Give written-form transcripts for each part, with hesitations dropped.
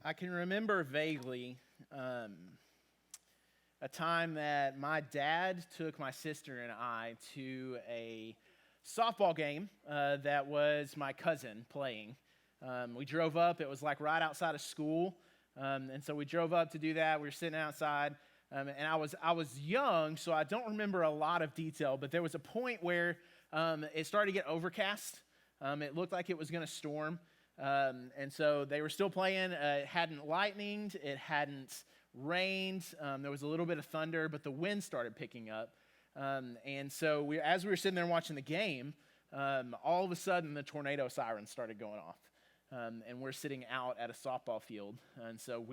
I can remember vaguely a time that my dad took my sister and I to a softball game that was my cousin playing. We drove up, it was like right outside of school, and so we drove up to do that. We were sitting outside, and I was young, so I don't remember a lot of detail, but there was a point where it started to get overcast. It looked like it was going to storm. And so they were still playing. It hadn't lightninged. It hadn't rained. There was a little bit of thunder, but the wind started picking up. And so as we were sitting there watching the game, all of a sudden the tornado sirens started going off. And we're sitting out at a softball field. And so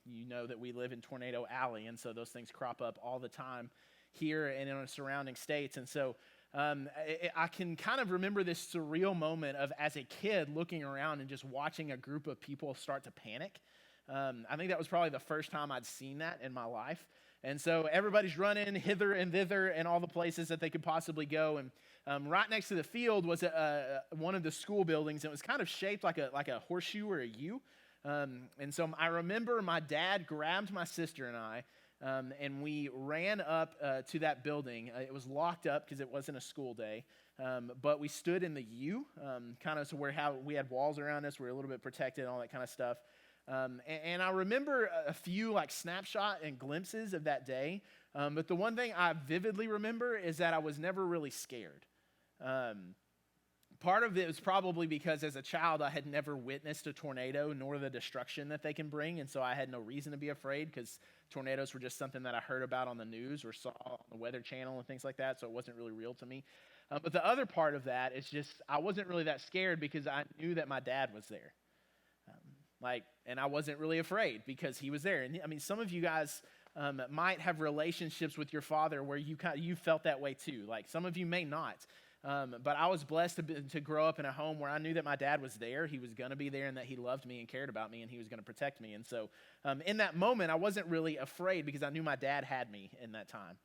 you know that we live in Tornado Alley, and so those things crop up all the time here and in the surrounding states. And so I can kind of remember this surreal moment of, as a kid, looking around and just watching a group of people start to panic. I think that was probably the first time I'd seen that in my life. And so everybody's running hither and thither and all the places that they could possibly go. And right next to the field was one of the school buildings. It was kind of shaped like a horseshoe or a U. And so I remember my dad grabbed my sister and I, and we ran up to that building. It was locked up because it wasn't a school day, but we stood in the U, kind of where we had walls around us. We were a little bit protected and all that kind of stuff. And I remember a few snapshot and glimpses of that day, but the one thing I vividly remember is that I was never really scared. Part of it was probably because as a child I had never witnessed a tornado nor the destruction that they can bring, and so I had no reason to be afraid because tornadoes were just something that I heard about on the news or saw on the Weather Channel and things like that, so it wasn't really real to me. But the other part of that is just I wasn't really that scared because I knew that my dad was there. And I wasn't really afraid because he was there. And some of you guys might have relationships with your father where you felt that way too. Some of you may not. But I was blessed to grow up in a home where I knew that my dad was there. He was going to be there, and that he loved me and cared about me, and he was going to protect me. And so in that moment, I wasn't really afraid because I knew my dad had me in that time.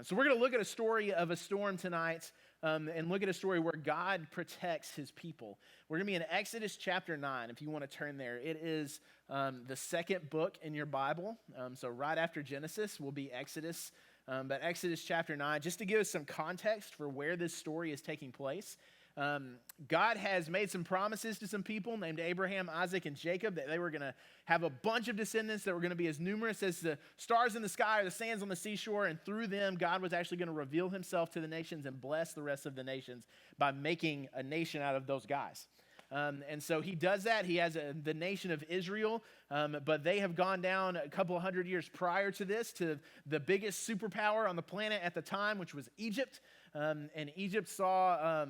So we're going to look at a story of a storm tonight, and look at a story where God protects his people. We're going to be in Exodus chapter 9, if you want to turn there. It is the second book in your Bible. So right after Genesis will be Exodus. But Exodus chapter 9, just to give us some context for where this story is taking place. God has made some promises to some people named Abraham, Isaac, and Jacob that they were going to have a bunch of descendants that were going to be as numerous as the stars in the sky or the sands on the seashore. And through them, God was actually going to reveal himself to the nations and bless the rest of the nations by making a nation out of those guys. And so he does that. He has the nation of Israel, but they have gone down a couple of hundred years prior to this to the biggest superpower on the planet at the time, which was Egypt. And Egypt saw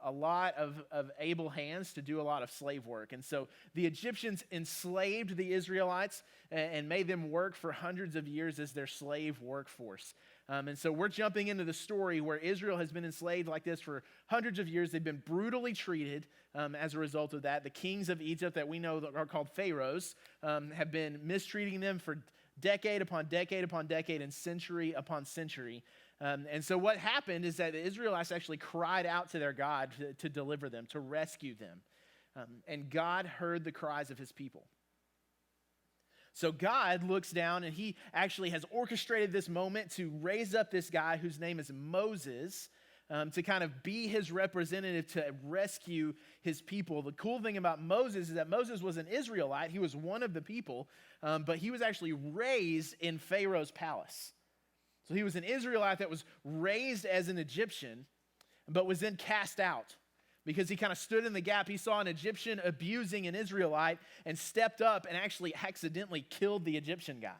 a lot of able hands to do a lot of slave work. And so the Egyptians enslaved the Israelites and made them work for hundreds of years as their slave workforce. And so we're jumping into the story where Israel has been enslaved like this for hundreds of years. They've been brutally treated as a result of that. The kings of Egypt that we know that are called pharaohs have been mistreating them for decade upon decade upon decade and century upon century. And so what happened is that the Israelites actually cried out to their God to deliver them, to rescue them. And God heard the cries of his people. So God looks down and he actually has orchestrated this moment to raise up this guy whose name is Moses, to kind of be his representative to rescue his people. The cool thing about Moses is that Moses was an Israelite. He was one of the people, but he was actually raised in Pharaoh's palace. So he was an Israelite that was raised as an Egyptian, but was then cast out because he kind of stood in the gap. He saw an Egyptian abusing an Israelite and stepped up and actually accidentally killed the Egyptian guy.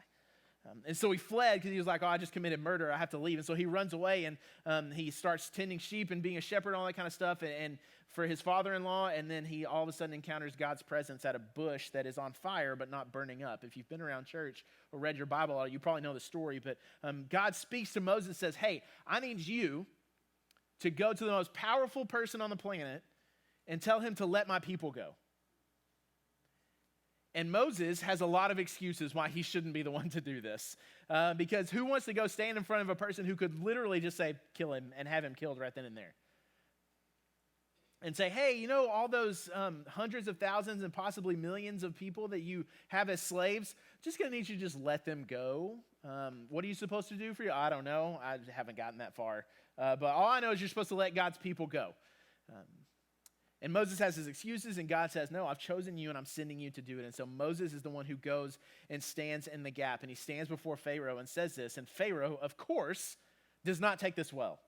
And so he fled because he was like, I just committed murder. I have to leave. And so he runs away and he starts tending sheep and being a shepherd and all that kind of stuff and for his father-in-law. And then he all of a sudden encounters God's presence at a bush that is on fire but not burning up. If you've been around church or read your Bible, you probably know the story. But God speaks to Moses and says, hey, I need you to go to the most powerful person on the planet and tell him to let my people go. And Moses has a lot of excuses why he shouldn't be the one to do this. Because who wants to go stand in front of a person who could literally just say, kill him, and have him killed right then and there? and say, hey, you know, all those hundreds of thousands and possibly millions of people that you have as slaves, just going to need you to just let them go. What are you supposed to do for you? I don't know. I haven't gotten that far. But all I know is you're supposed to let God's people go. And Moses has his excuses, and God says, no, I've chosen you, and I'm sending you to do it. And so Moses is the one who goes and stands in the gap, and he stands before Pharaoh and says this. And Pharaoh, of course, does not take this well.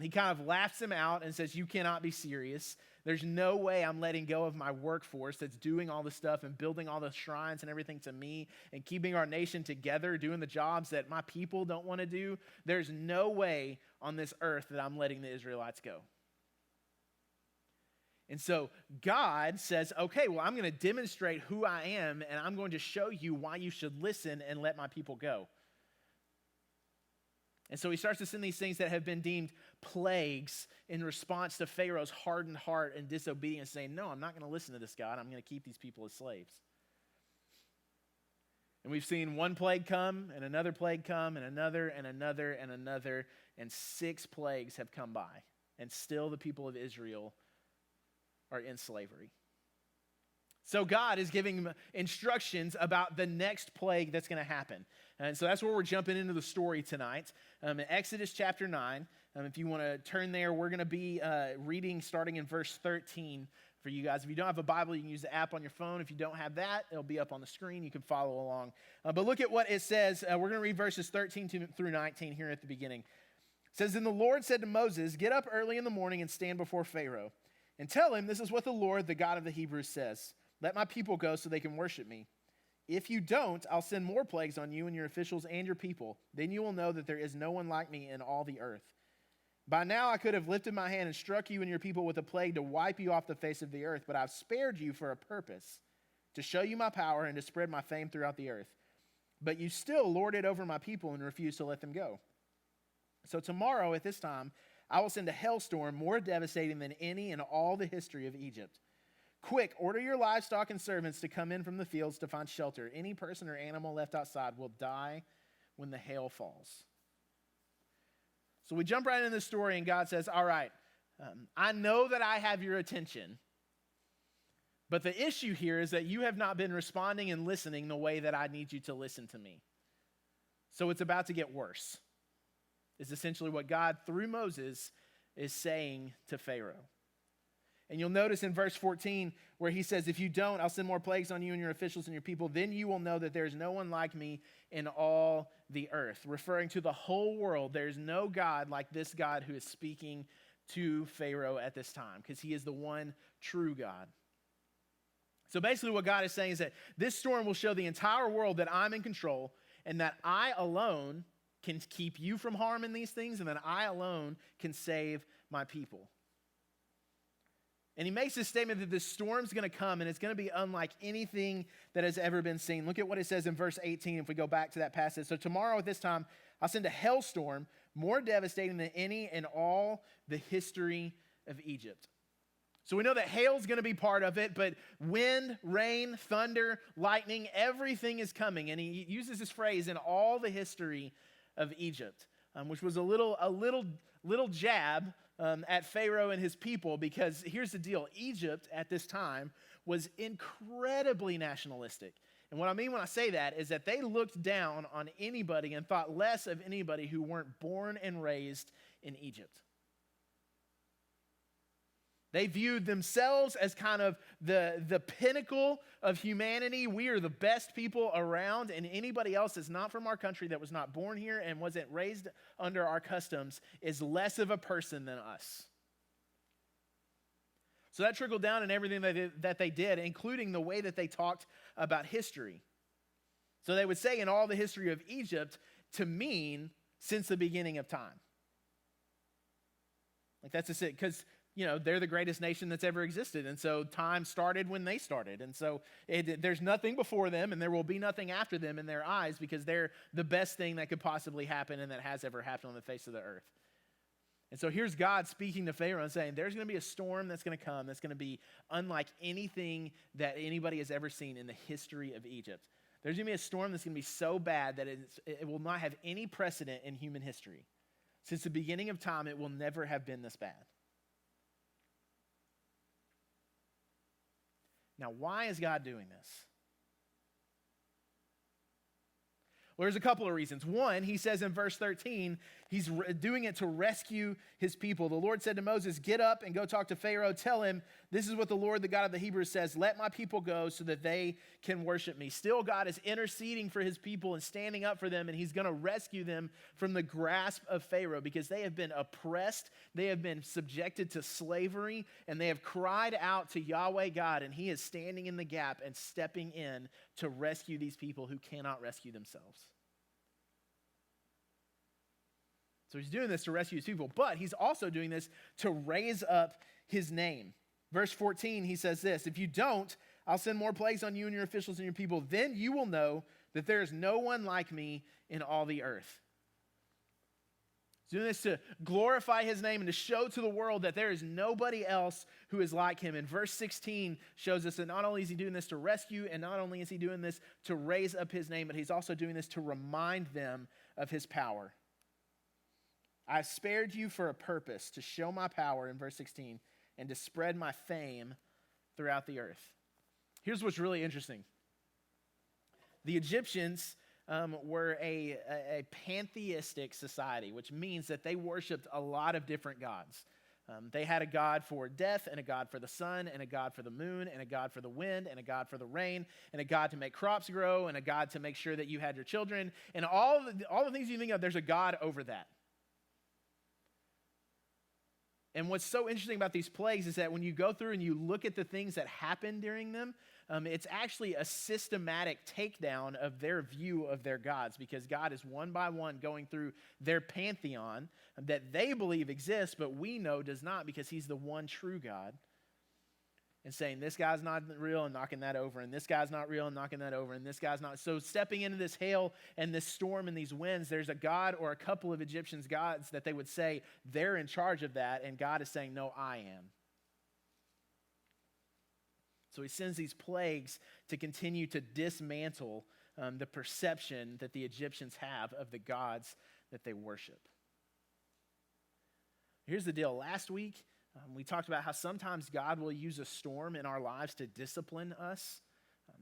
He kind of laughs him out and says, you cannot be serious. There's no way I'm letting go of my workforce that's doing all this stuff and building all the shrines and everything to me and keeping our nation together, doing the jobs that my people don't want to do. There's no way on this earth that I'm letting the Israelites go. And so God says, okay, well, I'm going to demonstrate who I am, and I'm going to show you why you should listen and let my people go. And so he starts to send these things that have been deemed plagues in response to Pharaoh's hardened heart and disobedience, saying, no, I'm not going to listen to this God. I'm going to keep these people as slaves. And we've seen one plague come, and another plague come, and another, and another, and another, and 6 plagues have come by. And still the people of Israel are in slavery. So God is giving instructions about the next plague that's going to happen. And so that's where we're jumping into the story tonight. In Exodus chapter 9, if you want to turn there, we're going to be reading starting in verse 13 for you guys. If you don't have a Bible, you can use the app on your phone. If you don't have that, it'll be up on the screen. You can follow along. But look at what it says. We're going to read verses 13 through 19 here at the beginning. It says, then the Lord said to Moses, get up early in the morning and stand before Pharaoh, and tell him this is what the Lord, the God of the Hebrews, says. Let my people go so they can worship me. If you don't, I'll send more plagues on you and your officials and your people. Then you will know that there is no one like me in all the earth. By now I could have lifted my hand and struck you and your people with a plague to wipe you off the face of the earth, but I've spared you for a purpose, to show you my power and to spread my fame throughout the earth. But you still lord it over my people and refuse to let them go. So tomorrow at this time, I will send a hailstorm more devastating than any in all the history of Egypt. Quick, order your livestock and servants to come in from the fields to find shelter. Any person or animal left outside will die when the hail falls. So we jump right into the story, and God says, all right, I know that I have your attention, but the issue here is that you have not been responding and listening the way that I need you to listen to me. So it's about to get worse, is essentially what God, through Moses, is saying to Pharaoh. And you'll notice in verse 14 where he says, if you don't, I'll send more plagues on you and your officials and your people. Then you will know that there is no one like me in all the earth. Referring to the whole world, there is no God like this God who is speaking to Pharaoh at this time, because he is the one true God. So basically what God is saying is that this storm will show the entire world that I'm in control and that I alone can keep you from harm in these things, and that I alone can save my people. And he makes this statement that this storm's going to come, and it's going to be unlike anything that has ever been seen. Look at what it says in verse 18 if we go back to that passage. So tomorrow at this time, I'll send a hailstorm more devastating than any in all the history of Egypt. So we know that hail's going to be part of it, but wind, rain, thunder, lightning, everything is coming. And he uses this phrase in all the history of Egypt, which was a little jab at Pharaoh and his people, because here's the deal. Egypt at this time was incredibly nationalistic. And what I mean when I say that is that they looked down on anybody and thought less of anybody who weren't born and raised in Egypt. They viewed themselves as kind of the pinnacle of humanity. We are the best people around, and anybody else that's not from our country, that was not born here and wasn't raised under our customs, is less of a person than us. So that trickled down in everything that they did, including the way that they talked about history. So they would say in all the history of Egypt to mean since the beginning of time. Like that's just it, because they're the greatest nation that's ever existed. And so time started when they started. And so there's nothing before them, and there will be nothing after them in their eyes, because they're the best thing that could possibly happen and that has ever happened on the face of the earth. And so here's God speaking to Pharaoh and saying, there's going to be a storm that's going to come that's going to be unlike anything that anybody has ever seen in the history of Egypt. There's going to be a storm that's going to be so bad that it will not have any precedent in human history. Since the beginning of time, it will never have been this bad. Now, why is God doing this? Well, there's a couple of reasons. One, he says in verse 13, he's doing it to rescue his people. The Lord said to Moses, "Get up and go talk to Pharaoh. Tell him, this is what the Lord, the God of the Hebrews, says. Let my people go so that they can worship me." Still, God is interceding for his people and standing up for them, and he's going to rescue them from the grasp of Pharaoh because they have been oppressed, they have been subjected to slavery, and they have cried out to Yahweh God, and he is standing in the gap and stepping in to rescue these people who cannot rescue themselves. So he's doing this to rescue his people, but he's also doing this to raise up his name. Verse 14, he says this, "If you don't, I'll send more plagues on you and your officials and your people. Then you will know that there is no one like me in all the earth." He's doing this to glorify his name and to show to the world that there is nobody else who is like him. And verse 16 shows us that not only is he doing this to rescue, and not only is he doing this to raise up his name, but he's also doing this to remind them of his power. "I've spared you for a purpose, to show my power," in verse 16, "and to spread my fame throughout the earth." Here's what's really interesting. The Egyptians were a pantheistic society, which means that they worshiped a lot of different gods. They had a god for death, and a god for the sun, and a god for the moon, and a god for the wind, and a god for the rain, and a god to make crops grow, and a god to make sure that you had your children. And all the things you think of, there's a god over that. And what's so interesting about these plagues is that when you go through and you look at the things that happen during them, it's actually a systematic takedown of their view of their gods, because God is one by one going through their pantheon that they believe exists, but we know does not, because he's the one true God, and saying this guy's not real and knocking that over, and this guy's not real and knocking that over, and this guy's not. So stepping into this hail and this storm and these winds, there's a god or a couple of Egyptians' gods that they would say they're in charge of that, and God is saying, "No, I am." So he sends these plagues to continue to dismantle the perception that the Egyptians have of the gods that they worship. Here's the deal. Last week, we talked about how sometimes God will use a storm in our lives to discipline us,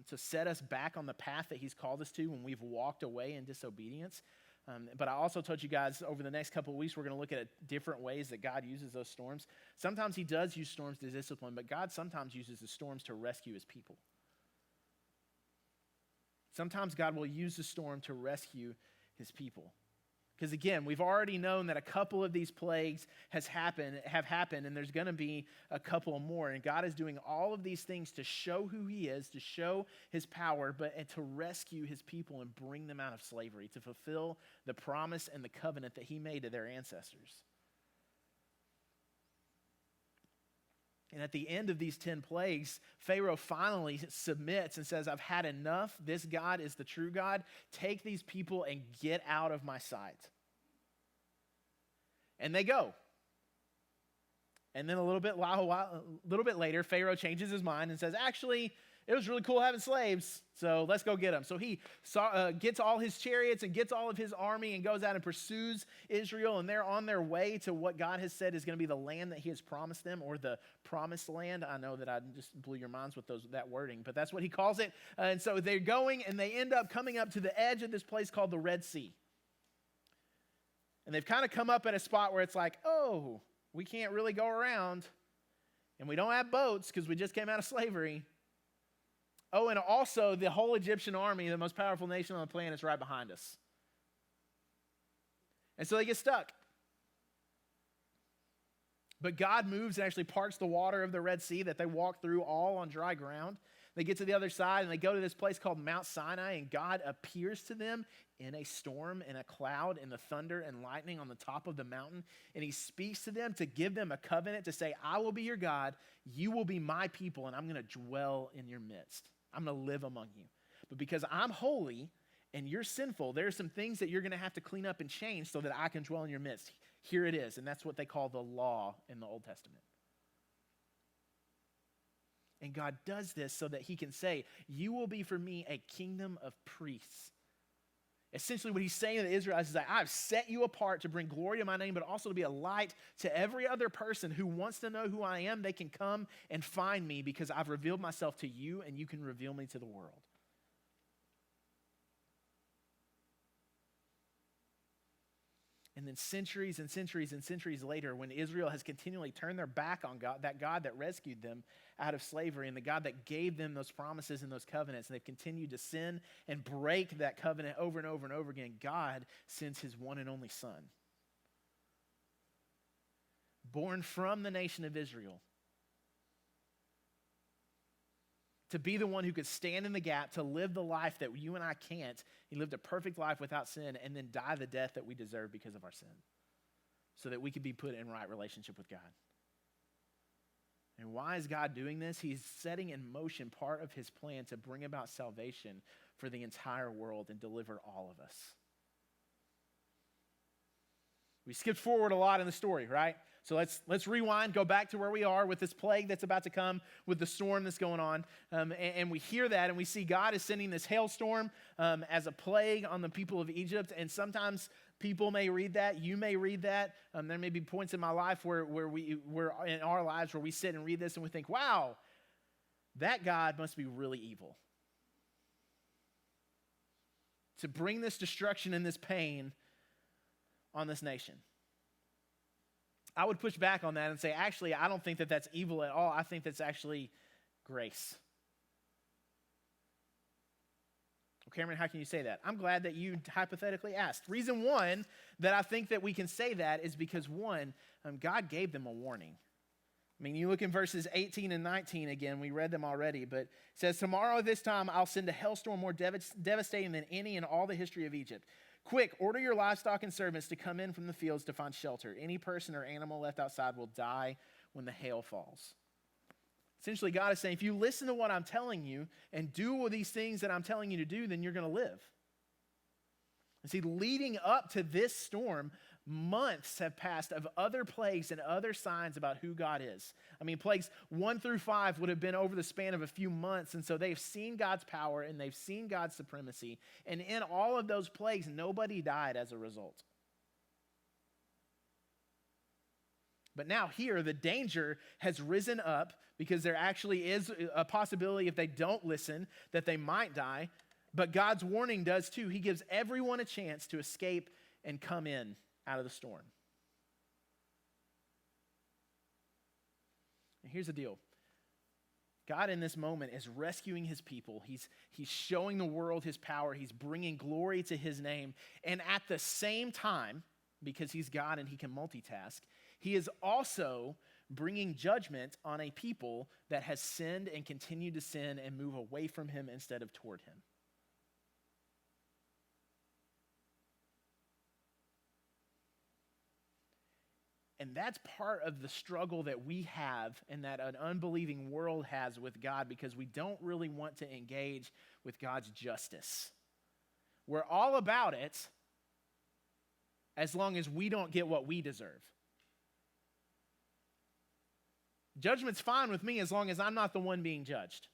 to set us back on the path that he's called us to when we've walked away in disobedience. But I also told you guys over the next couple of weeks, we're going to look at different ways that God uses those storms. Sometimes he does use storms to discipline, but God sometimes uses the storms to rescue his people. Sometimes God will use the storm to rescue his people. Because again, we've already known that a couple of these plagues have happened, and there's going to be a couple more. And God is doing all of these things to show who he is, to show his power, and to rescue his people and bring them out of slavery, to fulfill the promise and the covenant that he made to their ancestors. And at the end of these 10 plagues, Pharaoh finally submits and says, "I've had enough. This God is the true God. Take these people and get out of my sight." And they go. And then a little bit later, Pharaoh changes his mind and says, "Actually, it was really cool having slaves, so let's go get them." So he gets all his chariots and gets all of his army and goes out and pursues Israel, and they're on their way to what God has said is going to be the land that he has promised them, or the promised land. I know that I just blew your minds with that wording, but that's what he calls it. And so they're going, and they end up coming up to the edge of this place called the Red Sea. And they've kind of come up at a spot where it's like, oh, we can't really go around, and we don't have boats because we just came out of slavery. Oh, and also the whole Egyptian army, the most powerful nation on the planet, is right behind us. And so they get stuck. But God moves and actually parts the water of the Red Sea that they walk through all on dry ground. They get to the other side, and they go to this place called Mount Sinai, and God appears to them in a storm, in a cloud, in the thunder and lightning on the top of the mountain. And he speaks to them to give them a covenant to say, "I will be your God, you will be my people, and I'm going to dwell in your midst. I'm going to live among you. But because I'm holy and you're sinful, there are some things that you're going to have to clean up and change so that I can dwell in your midst." Here it is, and that's what they call the law in the Old Testament. And God does this so that he can say, "You will be for me a kingdom of priests." Essentially what he's saying to the Israelites is that I've set you apart to bring glory to my name, but also to be a light to every other person who wants to know who I am. They can come and find me because I've revealed myself to you, and you can reveal me to the world. And then centuries and centuries and centuries later, when Israel has continually turned their back on God that rescued them out of slavery and the God that gave them those promises and those covenants, and they've continued to sin and break that covenant over and over and over again, God sends his one and only Son, born from the nation of Israel, to be the one who could stand in the gap, to live the life that you and I can't. He lived a perfect life without sin and then die the death that we deserve because of our sin, so that we could be put in right relationship with God. And why is God doing this? He's setting in motion part of his plan to bring about salvation for the entire world and deliver all of us. We skipped forward a lot in the story, right? So let's rewind, go back to where we are with this plague that's about to come, with the storm that's going on. And we hear that, and we see God is sending this hailstorm as a plague on the people of Egypt. And sometimes people may read that. You may read that. There may be points in my life where we're in our lives where we sit and read this and we think, wow, that God must be really evil to bring this destruction and this pain on this nation. I would push back on that and say, actually, I don't think that that's evil at all. I think that's actually grace. Well, Cameron, how can you say that? I'm glad that you hypothetically asked. Reason one that I think that we can say that is because, one, God gave them a warning. I mean, you look in verses 18 and 19 again. We read them already, but it says, tomorrow at this time I'll send a hailstorm more devastating than any in all the history of Egypt. Quick, order your livestock and servants to come in from the fields to find shelter. Any person or animal left outside will die when the hail falls. Essentially, God is saying, if you listen to what I'm telling you and do all these things that I'm telling you to do, then you're going to live. And see, leading up to this storm, months have passed of other plagues and other signs about who God is. I mean, plagues 1 through 5 would have been over the span of a few months, and so they've seen God's power and they've seen God's supremacy. And in all of those plagues, nobody died as a result. But now here, the danger has risen up because there actually is a possibility, if they don't listen, that they might die. But God's warning does too. He gives everyone a chance to escape and come in out of the storm. And here's the deal. God in this moment is rescuing his people. He's showing the world his power. He's bringing glory to his name. And at the same time, because he's God and he can multitask, he is also bringing judgment on a people that has sinned and continued to sin and move away from him instead of toward him. And that's part of the struggle that we have and that an unbelieving world has with God, because we don't really want to engage with God's justice. We're all about it as long as we don't get what we deserve. Judgment's fine with me as long as I'm not the one being judged.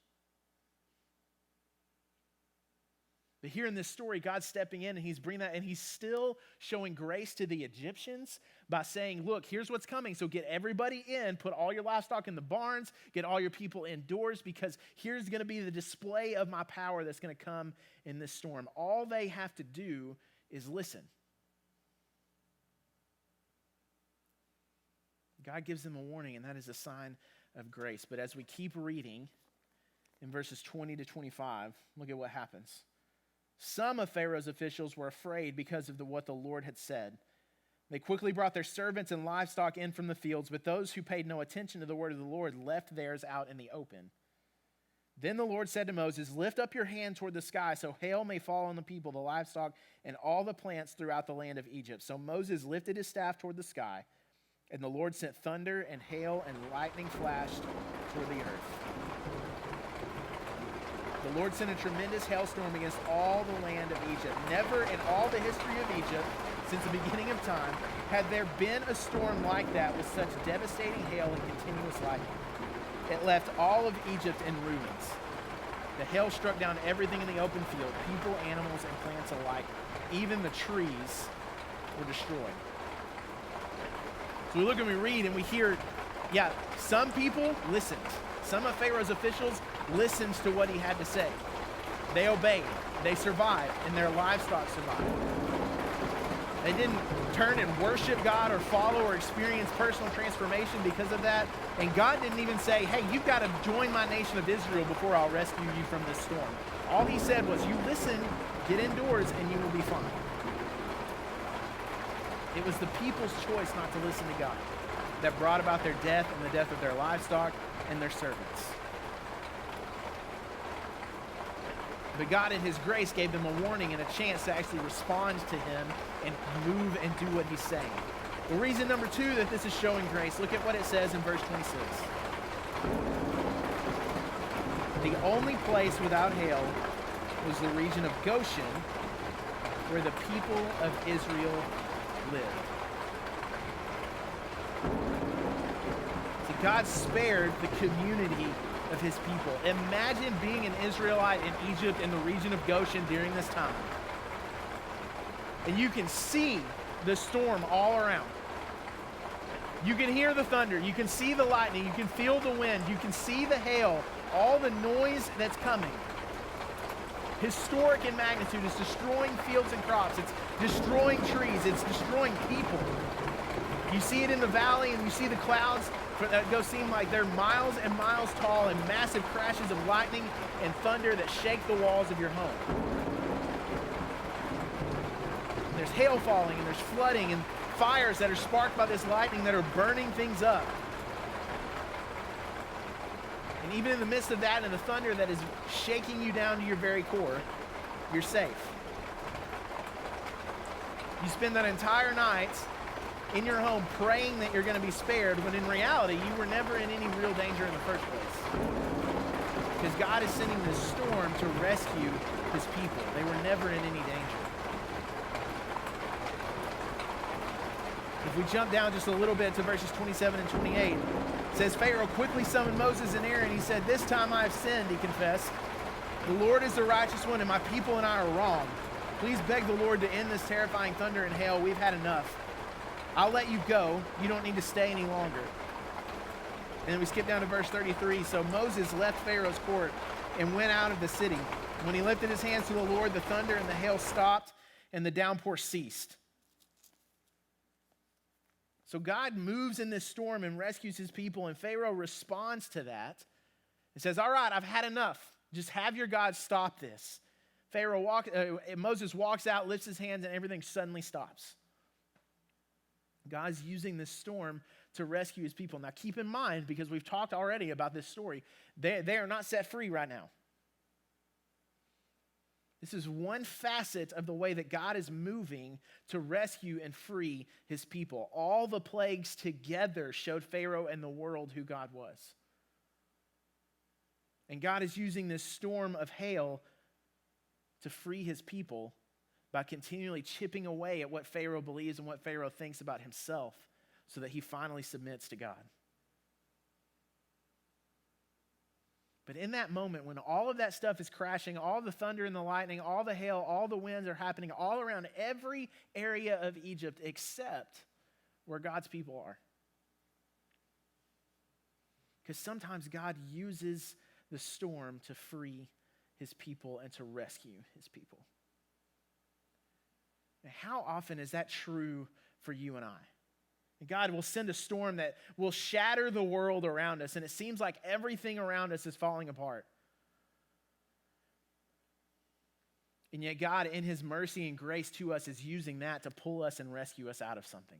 But here in this story, God's stepping in and he's bringing that, and he's still showing grace to the Egyptians by saying, look, here's what's coming. So get everybody in, put all your livestock in the barns, get all your people indoors, because here's going to be the display of my power that's going to come in this storm. All they have to do is listen. God gives them a warning, and that is a sign of grace. But as we keep reading in verses 20 to 25, look at what happens. Some of Pharaoh's officials were afraid because of what the Lord had said. They quickly brought their servants and livestock in from the fields, but those who paid no attention to the word of the Lord left theirs out in the open. Then the Lord said to Moses, lift up your hand toward the sky so hail may fall on the people, the livestock, and all the plants throughout the land of Egypt. So Moses lifted his staff toward the sky, and the Lord sent thunder and hail and lightning flashed toward the earth. The Lord sent a tremendous hailstorm against all the land of Egypt. Never in all the history of Egypt, since the beginning of time, had there been a storm like that with such devastating hail and continuous lightning. It left all of Egypt in ruins. The hail struck down everything in the open field, people, animals, and plants alike. Even the trees were destroyed. So we look and we read and we hear, some people listened. Some of Pharaoh's officials listened to what he had to say. They obeyed, they survived, and their livestock survived. They didn't turn and worship God or follow or experience personal transformation because of that. And God didn't even say, hey, you've got to join my nation of Israel before I'll rescue you from this storm. All he said was, you listen, get indoors, and you will be fine. It was the people's choice not to listen to God that brought about their death and the death of their livestock and their servants. But God in his grace gave them a warning and a chance to actually respond to him and move and do what he's saying. The reason number 2 that this is showing grace, look at what it says in verse 26. The only place without hail was the region of Goshen, where the people of Israel lived. See, God spared the community of his people. Imagine being an Israelite in Egypt in the region of Goshen during this time. And you can see the storm all around. You can hear the thunder. You can see the lightning. You can feel the wind. You can see the hail. All the noise that's coming. Historic in magnitude. It's destroying fields and crops. It's destroying trees. It's destroying people. You see it in the valley and you see the clouds that go seem like they're miles and miles tall and massive crashes of lightning and thunder that shake the walls of your home. There's hail falling and there's flooding and fires that are sparked by this lightning that are burning things up. And even in the midst of that and the thunder that is shaking you down to your very core, you're safe. You spend that entire night in your home praying that you're going to be spared, when in reality, you were never in any real danger in the first place. Because God is sending this storm to rescue his people. They were never in any danger. If we jump down just a little bit to verses 27 and 28, it says, Pharaoh quickly summoned Moses and Aaron. He said, this time I have sinned, he confessed. The Lord is the righteous one, and my people and I are wrong. Please beg the Lord to end this terrifying thunder and hail. We've had enough. I'll let you go. You don't need to stay any longer. And then we skip down to verse 33. So Moses left Pharaoh's court and went out of the city. When he lifted his hands to the Lord, the thunder and the hail stopped, and the downpour ceased. So God moves in this storm and rescues his people, and Pharaoh responds to that and says, all right, I've had enough. Just have your God stop this. Moses walks out, lifts his hands, and everything suddenly stops. God's using this storm to rescue his people. Now keep in mind, because we've talked already about this story, they are not set free right now. This is one facet of the way that God is moving to rescue and free his people. All the plagues together showed Pharaoh and the world who God was. And God is using this storm of hail to free his people by continually chipping away at what Pharaoh believes and what Pharaoh thinks about himself, so that he finally submits to God. But in that moment, when all of that stuff is crashing, all the thunder and the lightning, all the hail, all the winds are happening all around every area of Egypt except where God's people are. Because sometimes God uses the storm to free his people and to rescue his people. Now, how often is that true for you and I? God will send a storm that will shatter the world around us, and it seems like everything around us is falling apart. And yet God, in his mercy and grace to us, is using that to pull us and rescue us out of something.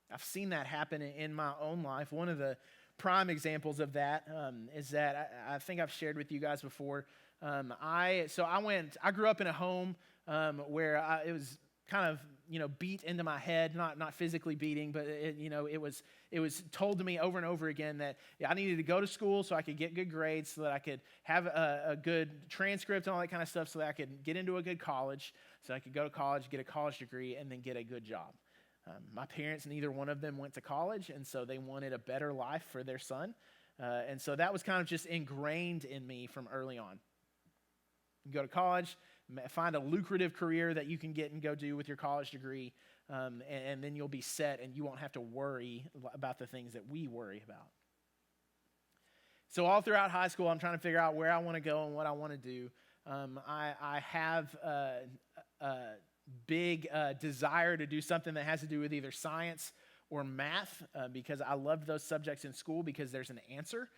I've seen that happen in my own life. One of the prime examples of that is that I think I've shared with you guys before. I grew up in a home where it was kind of, beat into my head, not physically beating, but it was told to me over and over again that I needed to go to school so I could get good grades, so that I could have a good transcript and all that kind of stuff, so that I could get into a good college, so I could go to college, get a college degree, and then get a good job. My parents, neither one of them went to college, and so they wanted a better life for their son. And so that was kind of just ingrained in me from early on. You go to college, find a lucrative career that you can get and go do with your college degree, and then you'll be set and you won't have to worry about the things that we worry about. So all throughout high school, I'm trying to figure out where I want to go and what I want to do. I have a big desire to do something that has to do with either science or math because I loved those subjects in school because there's an answer.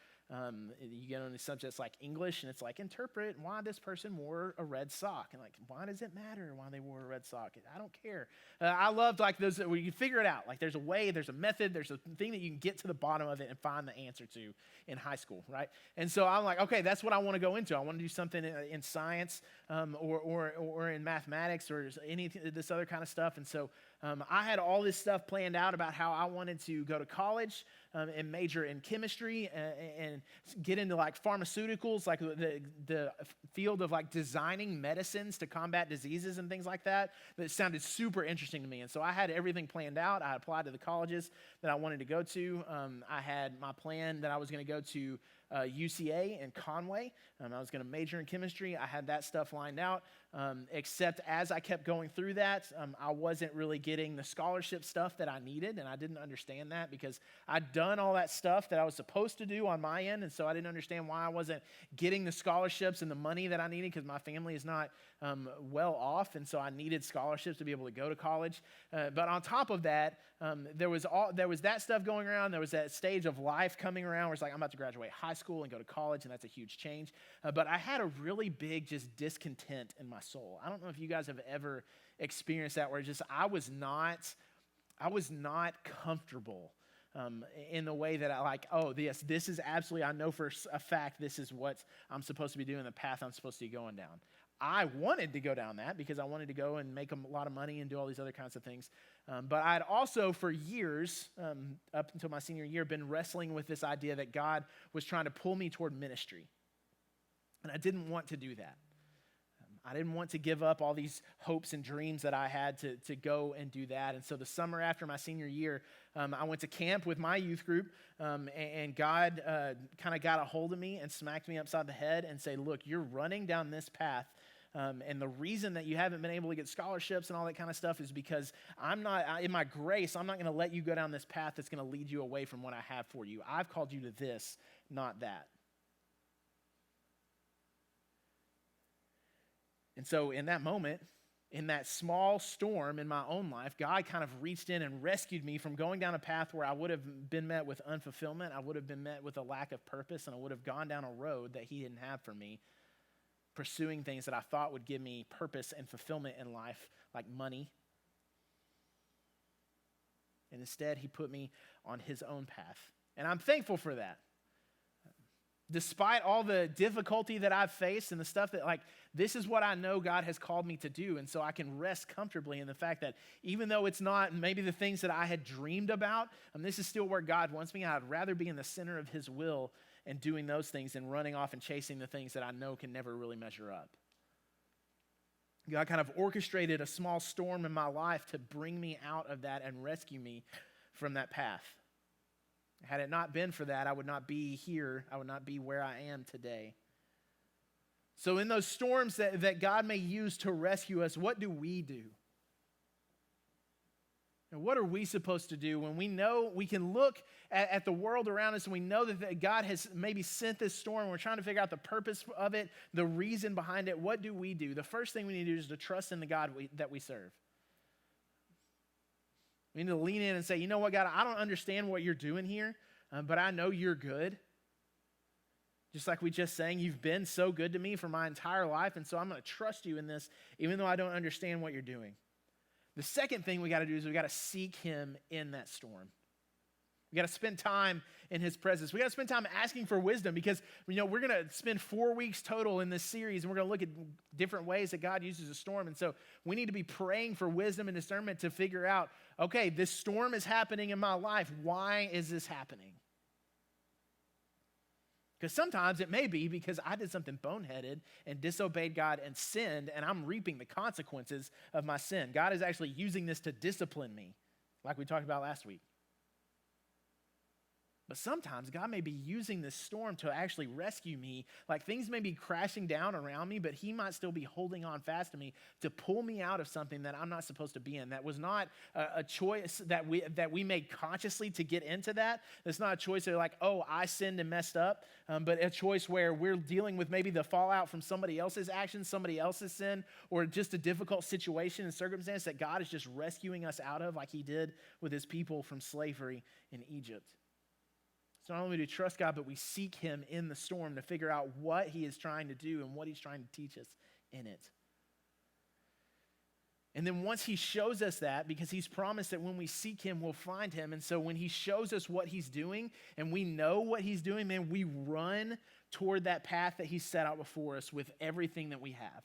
You get on these subjects like English, and it's like, interpret why this person wore a red sock. And like, why does it matter why they wore a red sock? I don't care. I loved like those where you figure it out. Like there's a way, there's a method, there's a thing that you can get to the bottom of it and find the answer to in high school, right? And so I'm like, okay, that's what I want to go into. I want to do something in science or in mathematics or any this other kind of stuff. And so I had all this stuff planned out about how I wanted to go to college and major in chemistry and get into like pharmaceuticals, like the field of like designing medicines to combat diseases and things like that. That sounded super interesting to me. And so I had everything planned out. I applied to the colleges that I wanted to go to. I had my plan that I was going to go to UCA and Conway. I was going to major in chemistry. I had that stuff lined out, except as I kept going through that, I wasn't really getting the scholarship stuff that I needed, and I didn't understand that because I'd done all that stuff that I was supposed to do on my end, and so I didn't understand why I wasn't getting the scholarships and the money that I needed because my family is not well off, and so I needed scholarships to be able to go to college. But on top of that, there was that stuff going around. There was that stage of life coming around where it's like, I'm about to graduate high school and go to college, and that's a huge change. But I had a really big just discontent in my soul. I don't know if you guys have ever experienced that where just I was not comfortable in the way that I like, oh, this is absolutely, I know for a fact this is what I'm supposed to be doing, the path I'm supposed to be going down. I wanted to go down that because I wanted to go and make a lot of money and do all these other kinds of things. But I'd also for years, up until my senior year, been wrestling with this idea that God was trying to pull me toward ministry. And I didn't want to do that. I didn't want to give up all these hopes and dreams that I had to go and do that. And so the summer after my senior year, I went to camp with my youth group, and God kind of got a hold of me and smacked me upside the head and said, look, you're running down this path. And the reason that you haven't been able to get scholarships and all that kind of stuff is because in my grace, I'm not going to let you go down this path that's going to lead you away from what I have for you. I've called you to this, not that. And so in that moment, in that small storm in my own life, God kind of reached in and rescued me from going down a path where I would have been met with unfulfillment, I would have been met with a lack of purpose, and I would have gone down a road that he didn't have for me, pursuing things that I thought would give me purpose and fulfillment in life, like money. And instead, he put me on his own path. And I'm thankful for that. Despite all the difficulty that I've faced and the stuff that, like, this is what I know God has called me to do. And so I can rest comfortably in the fact that even though it's not maybe the things that I had dreamed about, this is still where God wants me. I'd rather be in the center of his will and doing those things than running off and chasing the things that I know can never really measure up. God kind of orchestrated a small storm in my life to bring me out of that and rescue me from that path. Had it not been for that, I would not be here. I would not be where I am today. So in those storms that God may use to rescue us, what do we do? And what are we supposed to do when we know we can look at the world around us and we know that God has maybe sent this storm and we're trying to figure out the purpose of it, the reason behind it? What do we do? The first thing we need to do is to trust in the God that we serve. We need to lean in and say, you know what, God, I don't understand what you're doing here, but I know you're good. Just like we just sang, you've been so good to me for my entire life, and so I'm going to trust you in this, even though I don't understand what you're doing. The second thing we got to do is we got to seek him in that storm. We got to spend time in his presence. We got to spend time asking for wisdom because, we're going to spend 4 weeks total in this series, and we're going to look at different ways that God uses a storm. And so we need to be praying for wisdom and discernment to figure out, okay, this storm is happening in my life. Why is this happening? Because sometimes it may be because I did something boneheaded and disobeyed God and sinned, and I'm reaping the consequences of my sin. God is actually using this to discipline me. like we talked about last week. But sometimes God may be using this storm to actually rescue me. Like things may be crashing down around me, but he might still be holding on fast to me to pull me out of something that I'm not supposed to be in. That was not a choice that we made consciously to get into that. It's not a choice that like, oh, I sinned and messed up, but a choice where we're dealing with maybe the fallout from somebody else's actions, somebody else's sin, or just a difficult situation and circumstance that God is just rescuing us out of, like he did with his people from slavery in Egypt. So not only do we trust God, but we seek him in the storm to figure out what he is trying to do and what he's trying to teach us in it. And then once he shows us that, because he's promised that when we seek him, we'll find him. And so when he shows us what he's doing and we know what he's doing, man, we run toward that path that he's set out before us with everything that we have.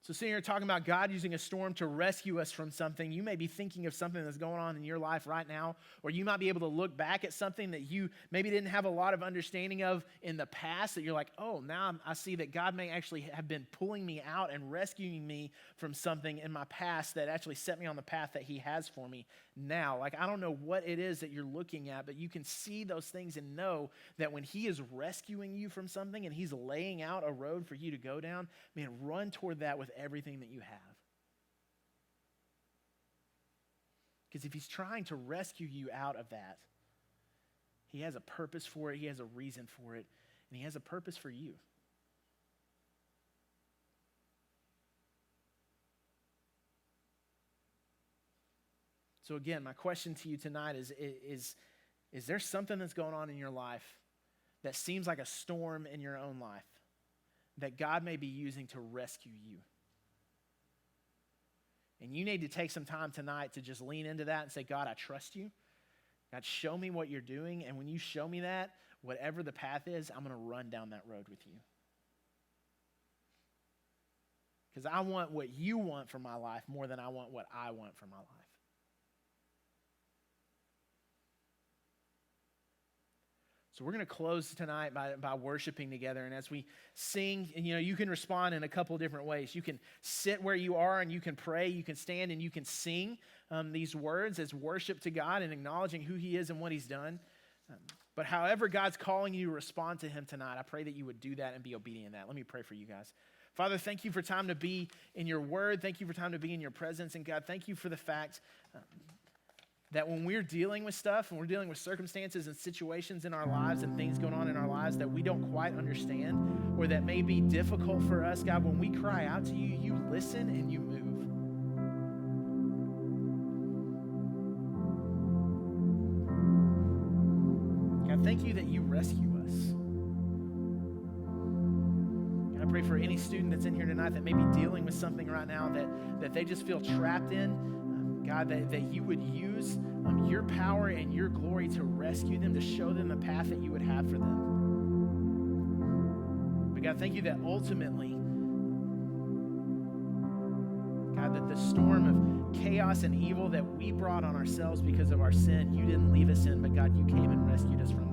So sitting here talking about God using a storm to rescue us from something, you may be thinking of something that's going on in your life right now, or you might be able to look back at something that you maybe didn't have a lot of understanding of in the past, that you're like, oh, now I see that God may actually have been pulling me out and rescuing me from something in my past that actually set me on the path that he has for me now. Like, I don't know what it is that you're looking at, but you can see those things and know that when he is rescuing you from something and he's laying out a road for you to go down, man, run toward that with everything that you have. Because if he's trying to rescue you out of that, he has a purpose for it, he has a reason for it, and he has a purpose for you. So again, my question to you tonight is there something that's going on in your life that seems like a storm in your own life that God may be using to rescue you? And you need to take some time tonight to just lean into that and say, God, I trust you. God, show me what you're doing. And when you show me that, whatever the path is, I'm going to run down that road with you. Because I want what you want for my life more than I want what I want for my life. So we're going to close tonight by worshiping together. And as we sing, and you can respond in a couple different ways. You can sit where you are and you can pray. You can stand and you can sing these words as worship to God and acknowledging who he is and what he's done. But however God's calling you to respond to him tonight, I pray that you would do that and be obedient in that. Let me pray for you guys. Father, thank you for time to be in your word. Thank you for time to be in your presence. And God, thank you for the fact that when we're dealing with stuff and we're dealing with circumstances and situations in our lives and things going on in our lives that we don't quite understand or that may be difficult for us, God, when we cry out to you, you listen and you move. God, thank you that you rescue us. God, I pray for any student that's in here tonight that may be dealing with something right now that they just feel trapped in. God, that you would use your power and your glory to rescue them, to show them the path that you would have for them. But God, thank you that ultimately, God, that the storm of chaos and evil that we brought on ourselves because of our sin, you didn't leave us in, but God, you came and rescued us from that.